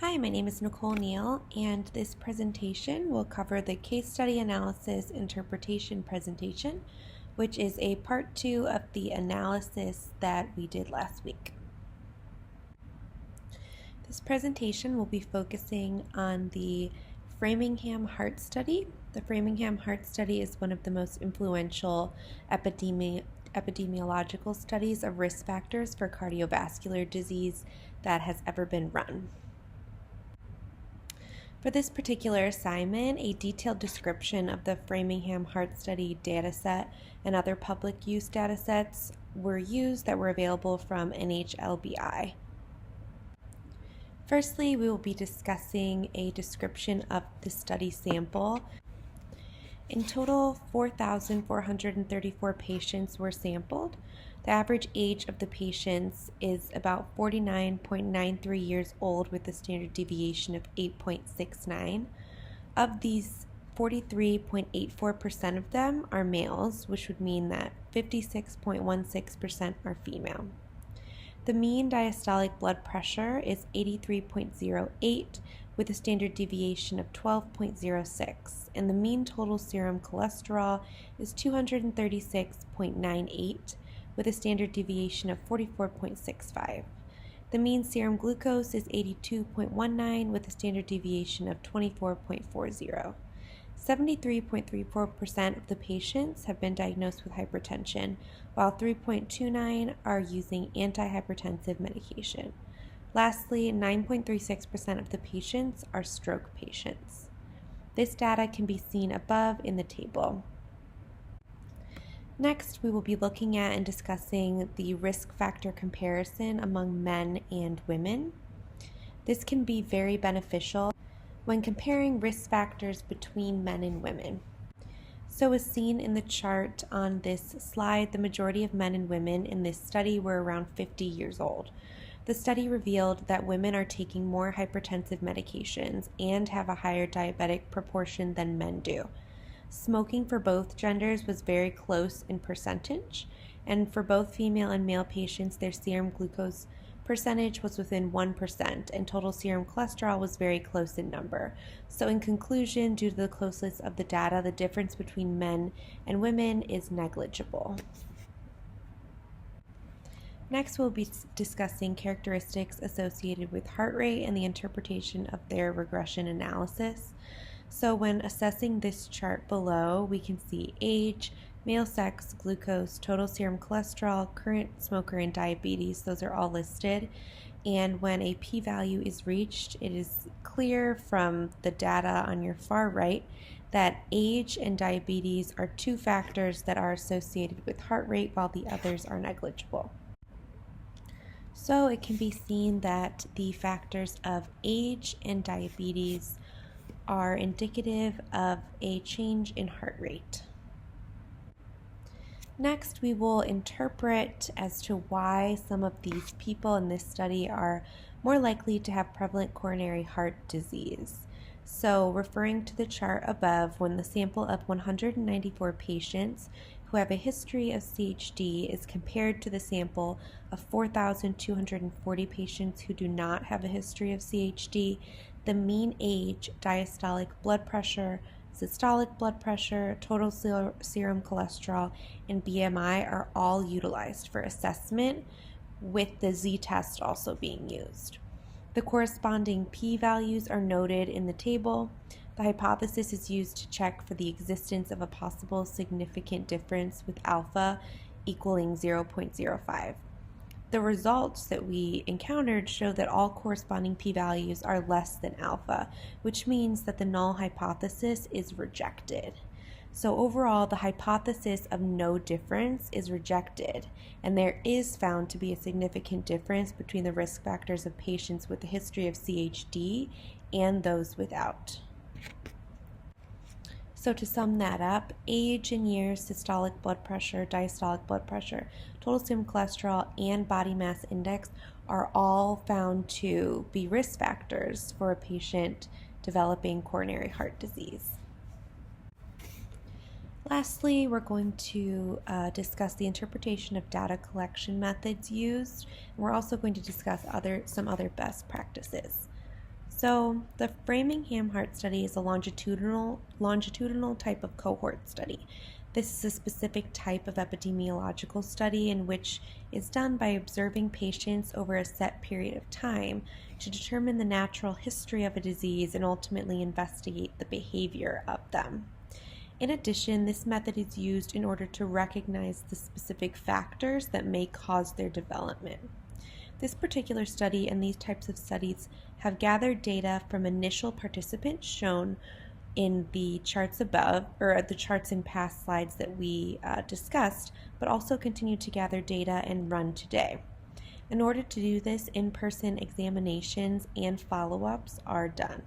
Hi, my name is Nicole Neal, and this presentation will cover the case study analysis interpretation presentation, which is a part 2 of the analysis that we did last week. This presentation will be focusing on the Framingham Heart Study. The Framingham Heart Study is one of the most influential epidemiological studies of risk factors for cardiovascular disease that has ever been run. For this particular assignment, a detailed description of the Framingham Heart Study dataset and other public use datasets were used that were available from NHLBI. Firstly, we will be discussing a description of the study sample. In total, 4,434 patients were sampled. The average age of the patients is about 49.93 years old with a standard deviation of 8.69. Of these, 43.84% of them are males, which would mean that 56.16% are female. The mean diastolic blood pressure is 83.08 with a standard deviation of 12.06, and the mean total serum cholesterol is 236.98 with a standard deviation of 44.65. The mean serum glucose is 82.19 with a standard deviation of 24.40. 73.34% of the patients have been diagnosed with hypertension, while 3.29 are using antihypertensive medication. Lastly, 9.36% of the patients are stroke patients. This data can be seen above in the table. Next, we will be looking at and discussing the risk factor comparison among men and women. This can be very beneficial when comparing risk factors between men and women. So as seen in the chart on this slide, the majority of men and women in this study were around 50 years old. The study revealed that women are taking more hypertensive medications and have a higher diabetic proportion than men do. Smoking for both genders was very close in percentage, and for both female and male patients, their serum glucose percentage was within 1%, and total serum cholesterol was very close in number. So in conclusion, due to the closeness of the data, the difference between men and women is negligible. Next, we'll be discussing characteristics associated with heart rate and the interpretation of their regression analysis. So when assessing this chart below, we can see age, male sex, glucose, total serum cholesterol, current smoker, and diabetes. Those are all listed. And when a p-value is reached, it is clear from the data on your far right that age and diabetes are two factors that are associated with heart rate, while the others are negligible. So it can be seen that the factors of age and diabetes are indicative of a change in heart rate. Next, we will interpret as to why some of these people in this study are more likely to have prevalent coronary heart disease. So, referring to the chart above, when the sample of 194 patients who have a history of CHD is compared to the sample of 4,240 patients who do not have a history of CHD, the mean age, diastolic blood pressure, systolic blood pressure, total serum cholesterol, and BMI are all utilized for assessment, with the z-test also being used. The corresponding p-values are noted in the table. The hypothesis is used to check for the existence of a possible significant difference with alpha equaling 0.05. The results that we encountered show that all corresponding p-values are less than alpha, which means that the null hypothesis is rejected. So overall, the hypothesis of no difference is rejected, and there is found to be a significant difference between the risk factors of patients with a history of CHD and those without. So to sum that up, age in years, systolic blood pressure, diastolic blood pressure, total serum cholesterol, and body mass index are all found to be risk factors for a patient developing coronary heart disease. Lastly, we're going to discuss the interpretation of data collection methods used. We're also going to discuss some other best practices. So the Framingham Heart Study is a longitudinal type of cohort study. This is a specific type of epidemiological study in which is done by observing patients over a set period of time to determine the natural history of a disease and ultimately investigate the behavior of them. In addition, this method is used in order to recognize the specific factors that may cause their development. This particular study and these types of studies have gathered data from initial participants shown in the charts above, or the charts in past slides that we discussed, but also continue to gather data and run today. In order to do this, in-person examinations and follow-ups are done.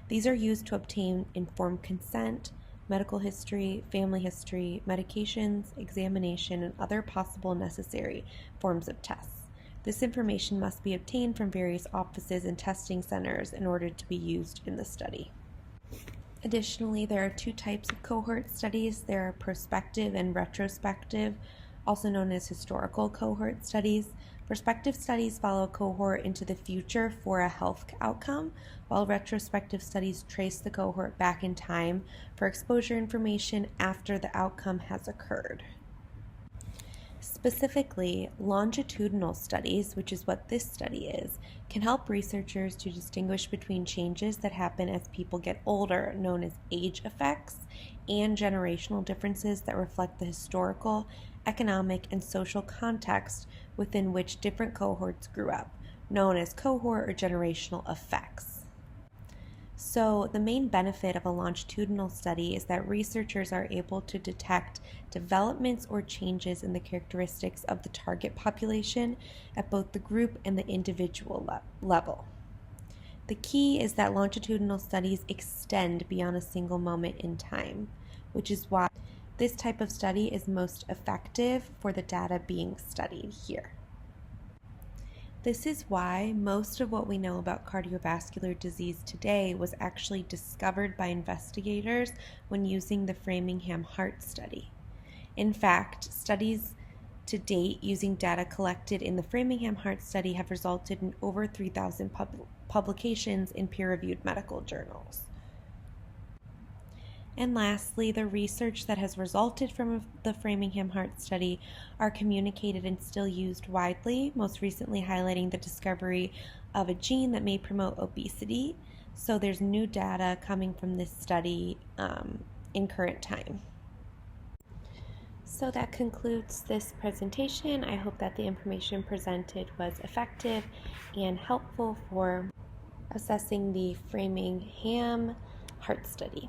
These are used to obtain informed consent, medical history, family history, medications, examination, and other possible necessary forms of tests. This information must be obtained from various offices and testing centers in order to be used in the study. Additionally, there are two types of cohort studies. There are prospective and retrospective, also known as historical cohort studies. Prospective studies follow a cohort into the future for a health outcome, while retrospective studies trace the cohort back in time for exposure information after the outcome has occurred. Specifically, longitudinal studies, which is what this study is, can help researchers to distinguish between changes that happen as people get older, known as age effects, and generational differences that reflect the historical, economic, and social context within which different cohorts grew up, known as cohort or generational effects. So the main benefit of a longitudinal study is that researchers are able to detect developments or changes in the characteristics of the target population at both the group and the individual level. The key is that longitudinal studies extend beyond a single moment in time, which is why this type of study is most effective for the data being studied here. This is why most of what we know about cardiovascular disease today was actually discovered by investigators when using the Framingham Heart Study. In fact, studies to date using data collected in the Framingham Heart Study have resulted in over 3,000 publications in peer-reviewed medical journals. And lastly, the research that has resulted from the Framingham Heart Study are communicated and still used widely, most recently highlighting the discovery of a gene that may promote obesity. So there's new data coming from this study in current time. So that concludes this presentation. I hope that the information presented was effective and helpful for assessing the Framingham Heart Study.